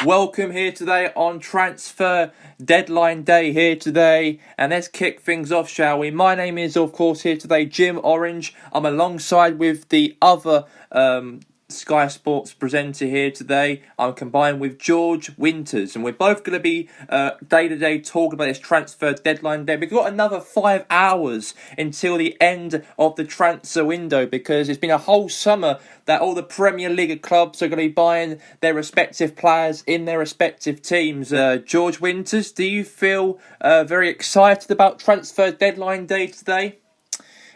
Welcome here today on Transfer Deadline Day here today, and let's kick things off, shall we? My name is, of course, here today, Jim Orange. I'm alongside with the other Sky Sports presenter here today. I'm combined with George Winters, and we're both going to be day-to-day talking about this Transfer Deadline Day. We've got another 5 hours until the end of the transfer window, because it's been a whole summer that all the Premier League clubs are going to be buying their respective players in their respective teams. George Winters, do you feel very excited about Transfer Deadline Day today?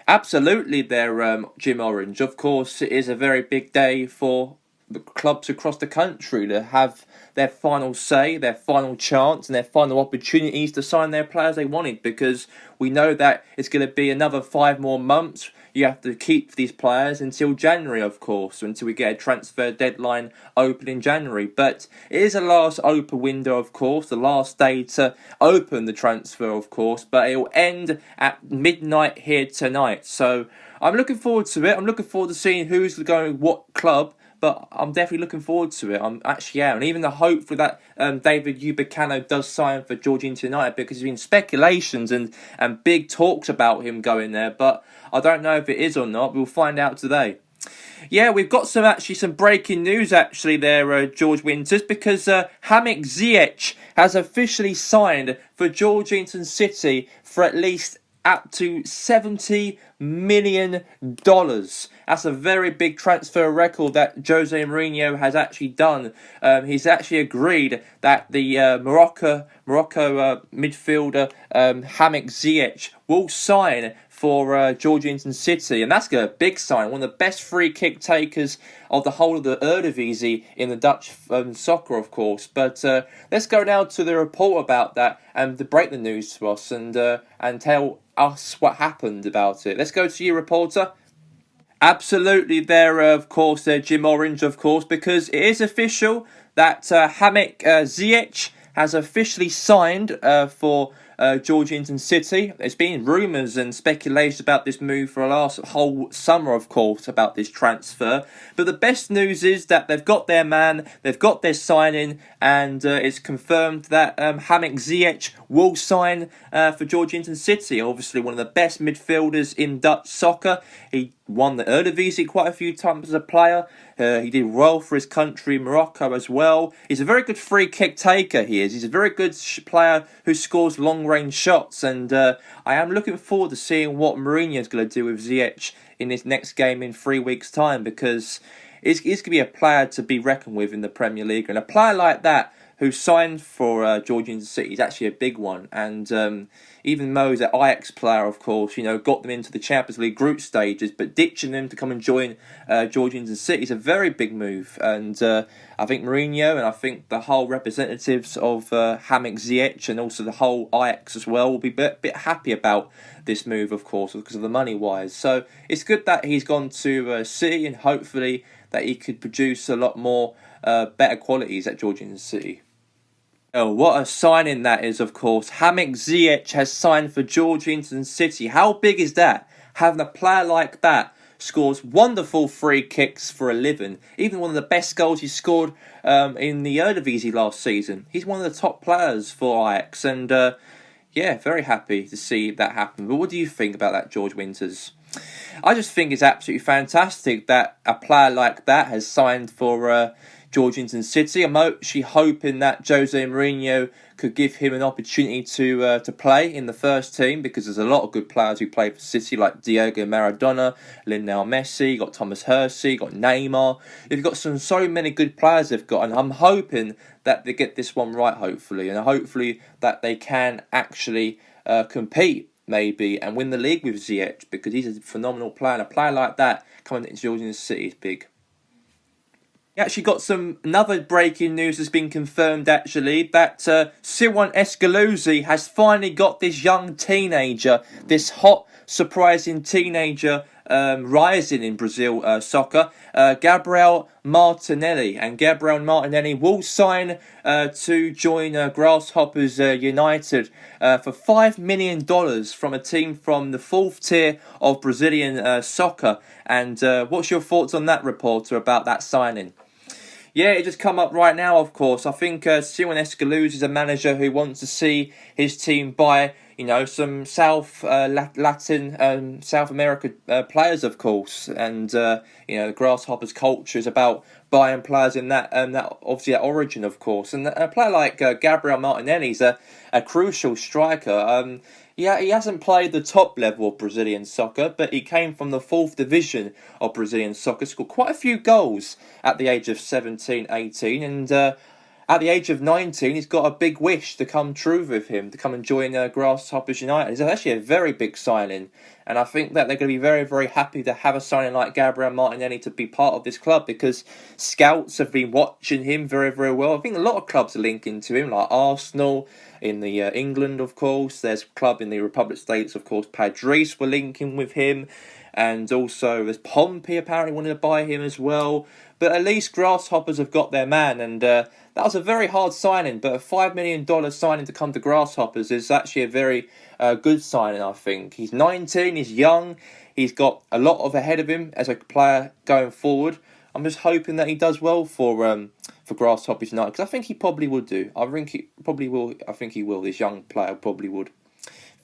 Absolutely there, Jim Orange. Of course, it is a very big day for the clubs across the country to have their final say, their final chance, and their final opportunities to sign their players they wanted, because we know that it's going to be another 5 more months. You have to keep these players until January, of course, until we get a transfer deadline open in January. But it is a last open window, of course, the last day to open the transfer, of course, but it will end at midnight here tonight. So I'm looking forward to it. I'm looking forward to seeing who's going what club. But I'm definitely looking forward to it. I'm actually and even the hope for that David Upamecano does sign for Georgia United, because there's been speculations and big talks about him going there. But I don't know if it is or not. We'll find out today. Yeah, we've got some breaking news there, George Winters, because Hamek Ziyech has officially signed for Georgetown City for at least up to $70 million. That's a very big transfer record that Jose Mourinho has actually done. He's actually agreed that the Morocco midfielder Hamek Ziyech will sign for Georgetown City, and that's a big sign. One of the best free kick takers of the whole of the Eredivisie in the Dutch soccer, of course. But let's go now to the report about that and to break the news to us and tell us what happened about it. Let's go to you, reporter. Absolutely there, of course, Jim Orange, of course, because it is official that Hamek Ziyech has officially signed for Georgetown City. There's been rumours and speculation about this move for the last whole summer, of course, about this transfer. But the best news is that they've got their man, they've got their signing, and it's confirmed that Hamek Ziyech will sign for Georgetown City. Obviously, one of the best midfielders in Dutch soccer. He won the Eredivisie quite a few times as a player. He did well for his country, Morocco, as well. He's a very good free kick taker, he is. He's a very good player who scores long-range shots. And I am looking forward to seeing what Mourinho is going to do with Ziyech in this next game in 3 weeks' time, because he's going to be a player to be reckoned with in the Premier League. And a player like that who signed for Georgetown City is actually a big one. And even Mo's an Ajax player, of course, got them into the Champions League group stages, but ditching them to come and join Georgetown City is a very big move. And I think Mourinho and I think the whole representatives of Hamek Ziyech and also the whole Ajax as well will be a bit happy about this move, of course, because of the money-wise. So it's good that he's gone to City, and hopefully that he could produce a lot more better qualities at Georgetown City. Oh, what a signing that is, of course. Hamek Ziyech has signed for Georgetown City. How big is that? Having a player like that scores wonderful free kicks for a living. Even one of the best goals he scored in the Eredivisie last season. He's one of the top players for Ajax. And very happy to see that happen. But what do you think about that, George Winters? I just think it's absolutely fantastic that a player like that has signed for Georgetown City. I'm actually hoping that Jose Mourinho could give him an opportunity to play in the first team, because there's a lot of good players who play for City, like Diego Maradona, Lionel Messi, you got Thomas Hersey, you got Neymar. You've got so many good players they've got, and I'm hoping that they get this one right, hopefully, and hopefully that they can actually compete maybe and win the league with Ziyech, because he's a phenomenal player, and a player like that coming into Georgetown City is big. We actually got another breaking news has been confirmed, actually, that Siwan Escaluzzi has finally got this young teenager, this hot, surprising teenager rising in Brazil soccer, Gabriel Martinelli. And Gabriel Martinelli will sign to join Grasshoppers United for $5 million from a team from the 4th tier of Brazilian soccer. And what's your thoughts on that, reporter, about that signing? Yeah, it just come up right now, of course. I think Simon Escaluz is a manager who wants to see his team buy, some Latin, South America players, of course. And, the Grasshoppers culture is about buying players in that obviously that origin, of course. And a player like Gabriel Martinelli is a crucial striker. Yeah, he hasn't played the top level of Brazilian soccer, but he came from the fourth division of Brazilian soccer, scored quite a few goals at the age of 17, 18, and at the age of 19, he's got a big wish to come true with him, to come and join Grasshoppers United. It's actually a very big signing, and I think that they're going to be very, very happy to have a signing like Gabriel Martinelli to be part of this club, because scouts have been watching him very, very well. I think a lot of clubs are linking to him, like Arsenal, in the England, of course. There's a club in the Republic States, of course. Padres were linking with him, and also there's Pompey apparently wanted to buy him as well. But at least Grasshoppers have got their man, and that was a very hard signing. But a $5 million signing to come to Grasshoppers is actually a very good signing, I think. He's 19, he's young, he's got a lot of ahead of him as a player going forward. I'm just hoping that he does well for Grasshoppers United, because I think he probably would do. I think he probably will. I think he will. This young player probably would.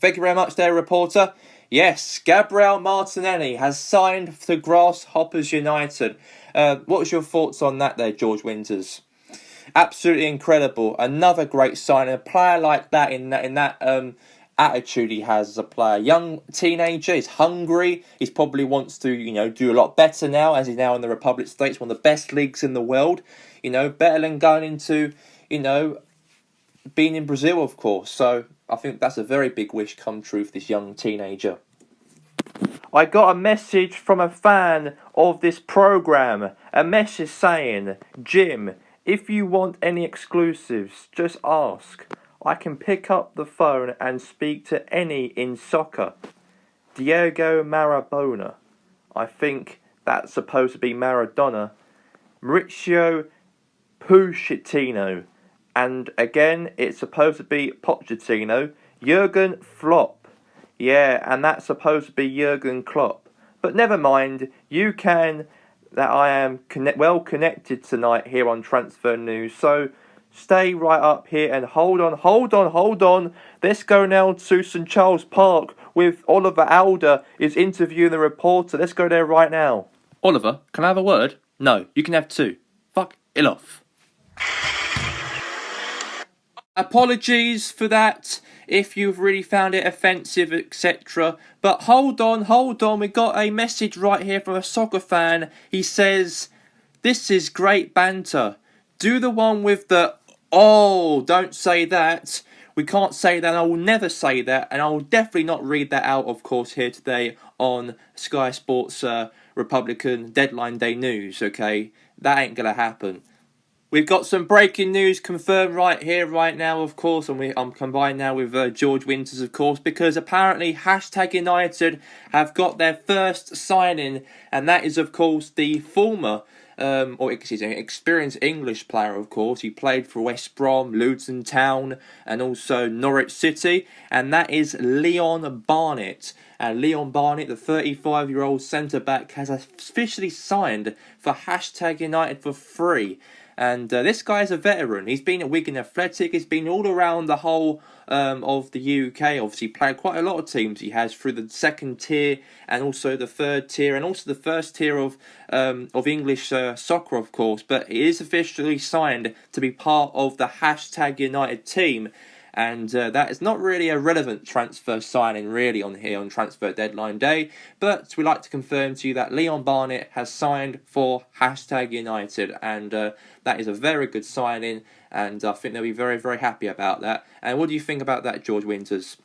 Thank you very much there, reporter. Yes, Gabriel Martinelli has signed to Grasshoppers United. What was your thoughts on that there, George Winters? Absolutely incredible. Another great signing. A player like that in that attitude he has as a player. Young teenager, he's hungry. He probably wants to, do a lot better now, as he's now in the Republic States, one of the best leagues in the world. Better than going into, being in Brazil, of course. So I think that's a very big wish come true for this young teenager. I got a message from a fan of this programme. A message saying, Jim, if you want any exclusives, just ask. I can pick up the phone and speak to any in soccer. Diego Maradona. I think that's supposed to be Maradona. Mauricio Pochettino. And again, it's supposed to be Pochettino. Jurgen Klopp. Yeah, and that's supposed to be Jurgen Klopp. But never mind, that I am well connected tonight here on Transfer News. So stay right up here and hold on. Let's go now to St Charles Park with Oliver Alder is interviewing the reporter. Let's go there right now. Oliver, can I have a word? No, you can have two. Fuck it off. Apologies for that if you've really found it offensive, etc. But hold on, we got a message right here from a soccer fan. He says, this is great banter. Do the one with the, oh, don't say that. We can't say that, and I will never say that, and I will definitely not read that out, of course, here today on Sky Sports Republican Deadline Day News, okay? That ain't gonna happen. We've got some breaking news confirmed right here, right now, of course, and I'm combined now with George Winters, of course, because apparently #United have got their first signing, and that is, of course, the former, experienced English player, of course. He played for West Brom, Luton Town, and also Norwich City, and that is Leon Barnett. And Leon Barnett, the 35-year-old centre-back, has officially signed for #United for free. And this guy is a veteran. He's been at Wigan Athletic. He's been all around the whole of the UK. Obviously, played quite a lot of teams. He has through the second tier and also the third tier and also the first tier of English soccer, of course. But he is officially signed to be part of the #United team. And that is not really a relevant transfer signing really on here on transfer deadline day, but we like to confirm to you that Leon Barnett has signed for #United, and that is a very good signing, and I think they'll be very, very happy about that. And what do you think about that, George Winters?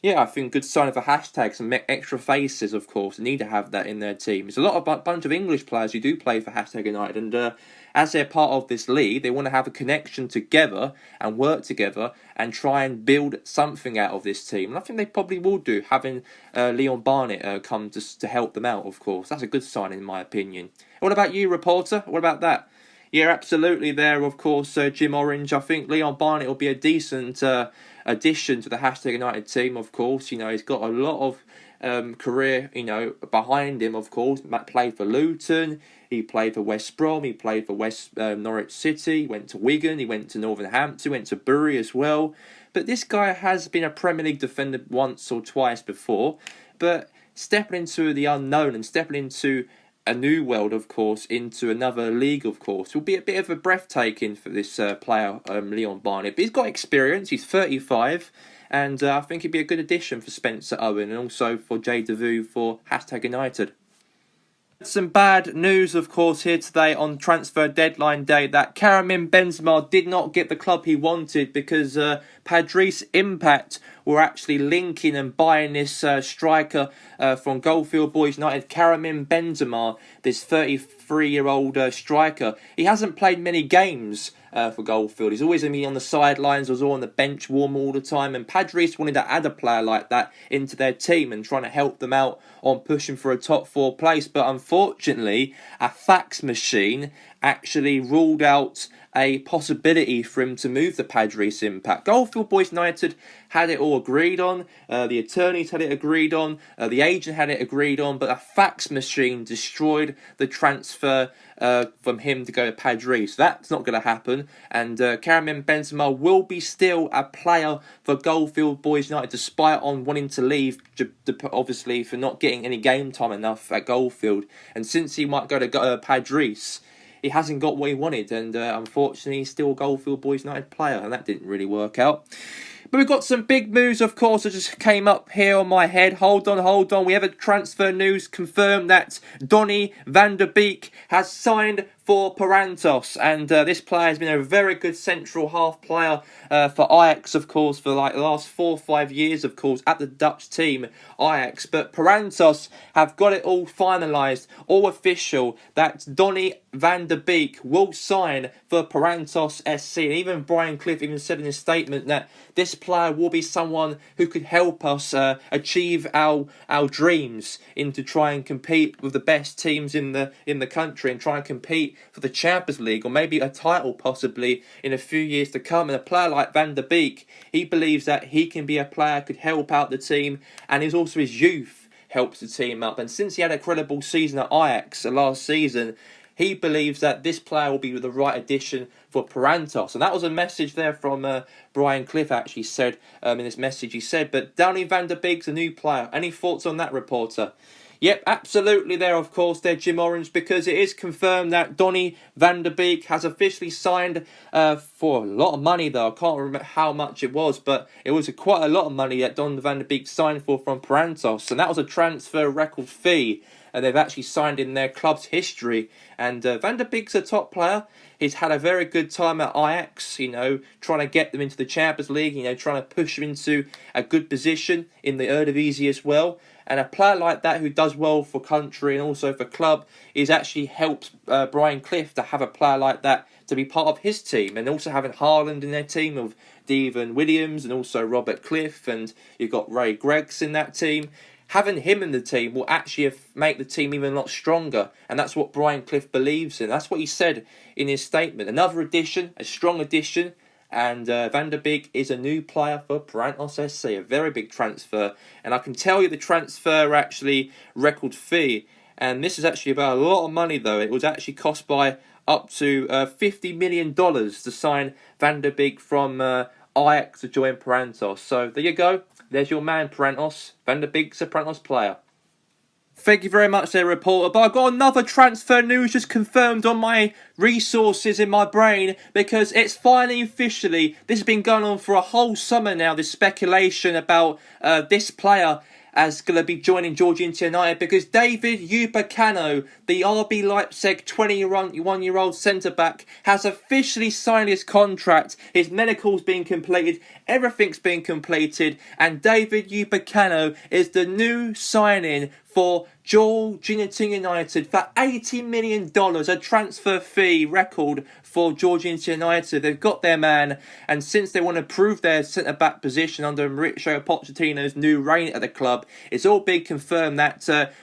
Yeah, I think good sign of a #, some extra faces, of course, need to have that in their team. There's a lot of bunch of English players who do play for #United, and as they're part of this league, they want to have a connection together and work together and try and build something out of this team. And I think they probably will do, having Leon Barnett come to help them out, of course. That's a good sign, in my opinion. What about you, reporter? What about that? Yeah, absolutely there, of course, Jim Orange. I think Leon Barnett will be a decent addition to the #United team, of course. He's got a lot of career, behind him, of course. Matt played for Luton, he played for West Brom, he played for Norwich City, he went to Wigan, he went to Northampton, went to Bury as well. But this guy has been a Premier League defender once or twice before. But stepping into the unknown and stepping into a new world, of course, into another league, of course, will be a bit of a breathtaking for this player, Leon Barnett. But he's got experience, he's 35, and I think he'd be a good addition for Spencer Owen and also for Jay Deveau for #United. Some bad news, of course, here today on transfer deadline day that Karim Benzema did not get the club he wanted because Patrice Impact were actually linking and buying this striker from Goldfield Boys United, Karim Benzema, this 33-year-old striker. He hasn't played many games for Goldfield. He's always going to be on the sidelines, was all on the bench, warm all the time, and Patrice wanted to add a player like that into their team and trying to help them out on pushing for a top 4 place. But unfortunately, a fax machine actually ruled out a possibility for him to move the Patrice Impact. Goldfield Boys United had it all agreed on, the attorneys had it agreed on, the agent had it agreed on, but a fax machine destroyed the transfer from him to go to Patrice. That's not going to happen, and Karim Benzema will be still a player for Goldfield Boys United, despite on wanting to leave, obviously for not getting any game time enough at Goldfield. And since he might go to Patrice, he hasn't got what he wanted, and unfortunately he's still a Goldfield Boys United player, and that didn't really work out. But we've got some big news, of course, that just came up here on my head. Hold on. We have a transfer news confirmed that Donny van der Beek has signed for Parantos, and this player has been a very good central half player for Ajax, of course, for like the last 4 or 5 years, of course, at the Dutch team Ajax. But Parantos have got it all finalised, all official, that Donny van der Beek will sign for Parantos SC. And even Brian Clough even said in his statement that this player will be someone who could help us achieve our dreams, to try and compete with the best teams in the country and try and compete for the Champions League or maybe a title possibly in a few years to come. And a player like Van der Beek, he believes that he can be a player who could help out the team, and he's also his youth helps the team up. And since he had a credible season at Ajax last season, he believes that this player will be the right addition for Parantos. And that was a message there from Brian Clough, actually said in his message. He said, but Donny van der Beek's a new player. Any thoughts on that, reporter? Yep, absolutely there, of course, there, Jim Orange, because it is confirmed that Donny van der Beek has officially signed for a lot of money, though. I can't remember how much it was, but it was quite a lot of money that Donny van der Beek signed for from Parantos, and that was a transfer record fee, and they've actually signed in their club's history. And Van der Beek's a top player. He's had a very good time at Ajax, trying to get them into the Champions League, trying to push them into a good position in the Eredivisie as well. And a player like that who does well for country and also for club is actually helps Brian Clough to have a player like that to be part of his team. And also having Haaland in their team of Devon Williams and also Robert Cliff, and you've got Ray Greggs in that team. Having him in the team will actually make the team even a lot stronger. And that's what Brian Clough believes in. That's what he said in his statement. Another addition, a strong addition. And Van der Beek is a new player for Parantos SC, a very big transfer. And I can tell you the transfer actually record fee. And this is actually about a lot of money, though. It was actually cost by up to $50 million to sign Van der Beek from Ajax to join Parantos. So there you go. There's your man, Parantos. Van der Beek's a Parantos player. Thank you very much there, reporter. But I've got another transfer news just confirmed on my resources in my brain, because it's finally officially, this has been going on for a whole summer now, this speculation about this player as going to be joining Georgia United, because David Upamecano, the RB Leipzig 21-year-old centre-back, has officially signed his contract. His medical's been completed, everything's been completed, and David Upamecano is the new signing for Georgia United for $80 million, a transfer fee record for Georgia United. They've got their man, and since they want to prove their centre-back position under Mauricio Pochettino's new reign at the club, it's all been confirmed that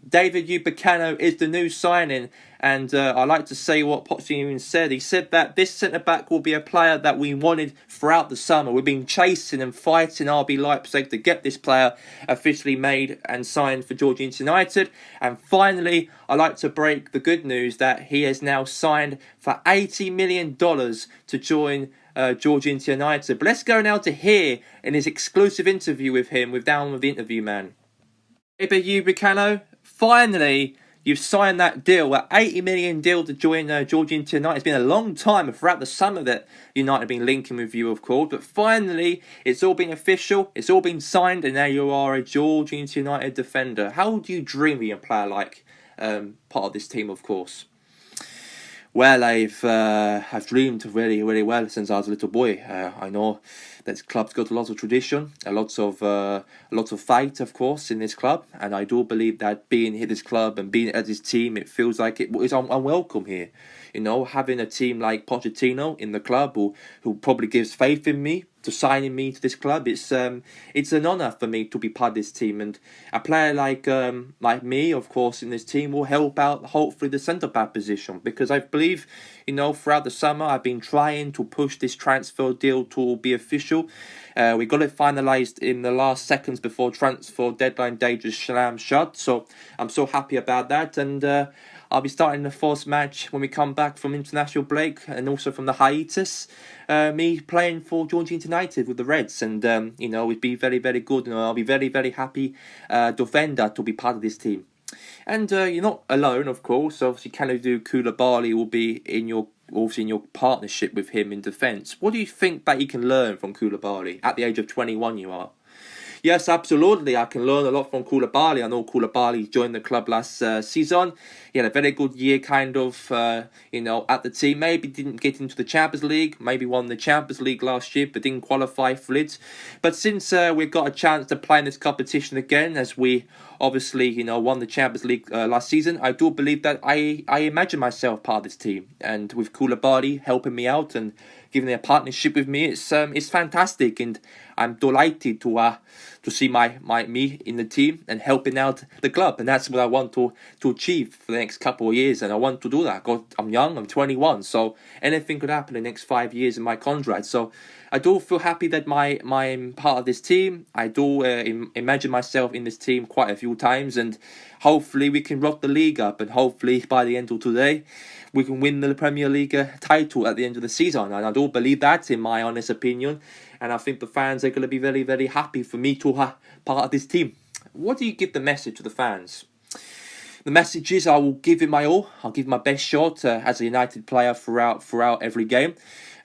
David Upamecano is the new signing, and I like to say what Pochettino said. He said that this centre-back will be a player that we wanted throughout the summer. We've been chasing and fighting RB Leipzig to get this player officially made and signed for Georgia United. And finally, I like to break the good news that he has now signed for $80 million to join Georgia United. But let's go now to hear in his exclusive interview with him, with Down with the Interview Man. David Upamecano, finally, you've signed that deal, that $80 million deal to join Georgia United. It's been a long time throughout the summer that United have been linking with you, of course. But finally, it's all been official, it's all been signed, and now you are a Georgia United defender. How do you dream of being a player like part of this team, of course? Well, I've dreamed really, really well since I was a little boy. I know that club's got a lot of tradition, a lot of fight, of course, in this club, and I do believe that being in this club and being at this team, it feels like it is unwelcome here. You know, having a team like Pochettino in the club, who probably gives faith in me to signing me to this club, it's an honour for me to be part of this team, and a player like me, of course, in this team will help out hopefully the centre back position, because I believe, you know, throughout the summer I've been trying to push this transfer deal to be official. We got it finalised in the last seconds before transfer deadline day just slammed shut, so I'm so happy about that, and I'll be starting the first match when we come back from international break and also from the hiatus. Me playing for Georgia United with the Reds, and you know, it'd be very, very good, and I'll be very, very happy defender to be part of this team. And you're not alone, of course. Obviously, Kalidou Koulibaly will be in your partnership with him in defence. What do you think that you can learn from Koulibaly at the age of 21? You are. Yes, absolutely. I can learn a lot from Koulibaly. I know Koulibaly joined the club last season. He had a very good year, kind of, at the team. Maybe didn't get into the Champions League. Maybe won the Champions League last year, but didn't qualify for it. But since we've got a chance to play in this competition again, as we obviously, won the Champions League last season, I do believe that I imagine myself part of this team. And with Koulibaly helping me out and giving a partnership with me, it's fantastic, and I'm delighted to see me in the team and helping out the club, and that's what I want to achieve for the next couple of years, and I want to do that. I'm young, I'm 21, so anything could happen in the next 5 years in my contract. So I do feel happy that I'm part of this team. I do imagine myself in this team quite a few times, and hopefully we can rock the league up, and hopefully by the end of today we can win the Premier League title at the end of the season. And I do believe that, in my honest opinion. And I think the fans are going to be very, very happy for me to have part of this team. What do you give the message to the fans? The message is I will give it my all. I'll give my best shot as a United player throughout every game.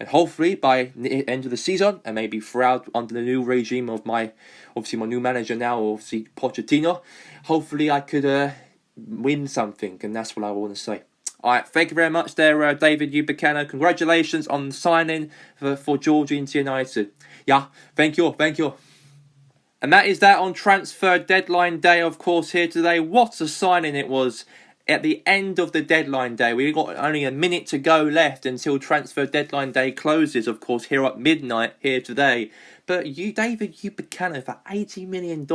And hopefully by the end of the season, and maybe throughout under the new regime of my new manager now, obviously Pochettino, hopefully I could win something. And that's what I want to say. All right, thank you very much there, David Upamecano. Congratulations on signing for Georgia United. Yeah, thank you. And that is that on transfer deadline day, of course, here today. What a signing it was at the end of the deadline day. We've got only a minute to go left until transfer deadline day closes, of course, here at midnight here today. But David Upamecano for $80 million.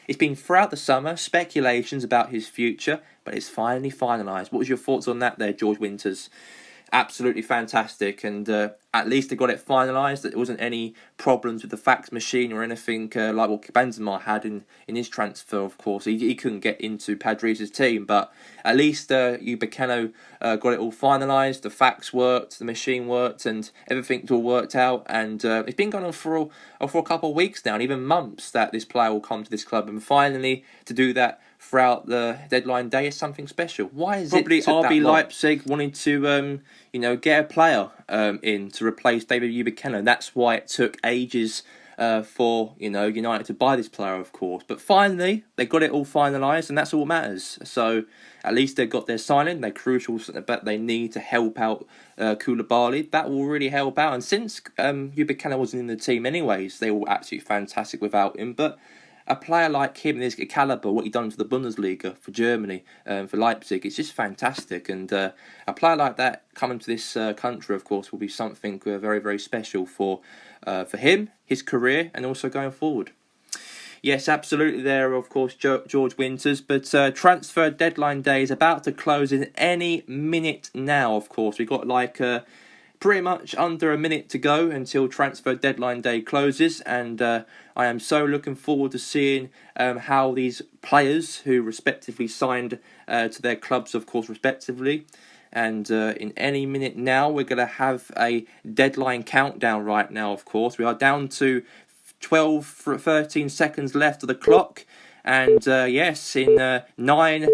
It's been throughout the summer, speculations about his future, but it's finally finalised. What was your thoughts on that there, George Winters? Absolutely fantastic, and at least they got it finalised. There wasn't any problems with the fax machine or anything like what Benzema had in his transfer, of course. He couldn't get into Padres' team, but at least Upamecano got it all finalised. The fax worked, the machine worked, and everything's all worked out. And it's been going on for a couple of weeks now, and even months, that this player will come to this club. And finally, to do that throughout the deadline day is something special. Why is probably it RB Leipzig wanting to get a player in to replace David Upamecano? That's why it took ages for United to buy this player, of course. But finally, they got it all finalised, and that's all that matters. So at least they got their signing. They're crucial, but they need to help out Koulibaly. That will really help out. And since Upamecano wasn't in the team anyways, they were absolutely fantastic without him. But a player like him in his calibre, what he done for the Bundesliga, for Germany, for Leipzig, it's just fantastic. And a player like that coming to this country, of course, will be something very, very special for him, his career, and also going forward. Yes, absolutely there, of course, George Winters. But transfer deadline day is about to close in any minute now, of course. We've got pretty much under a minute to go until transfer deadline day closes. And I am so looking forward to seeing how these players, who respectively signed to their clubs, of course, respectively. And in any minute now, we're going to have a deadline countdown right now, of course. We are down to 13 seconds left of the clock. And yes, in 9,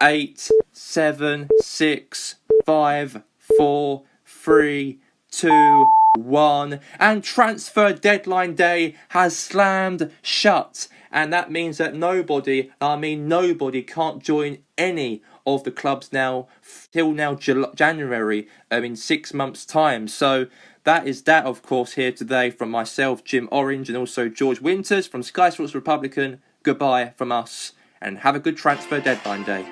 8, 7, 6, 5, 4, 3, 2, 1. And transfer deadline day has slammed shut. And that means that nobody can't join any of the clubs now till now January in 6 months' time. So that is that, of course, here today from myself, Jim Orange, and also George Winters from Sky Sports Republican. Goodbye from us, and have a good transfer deadline day.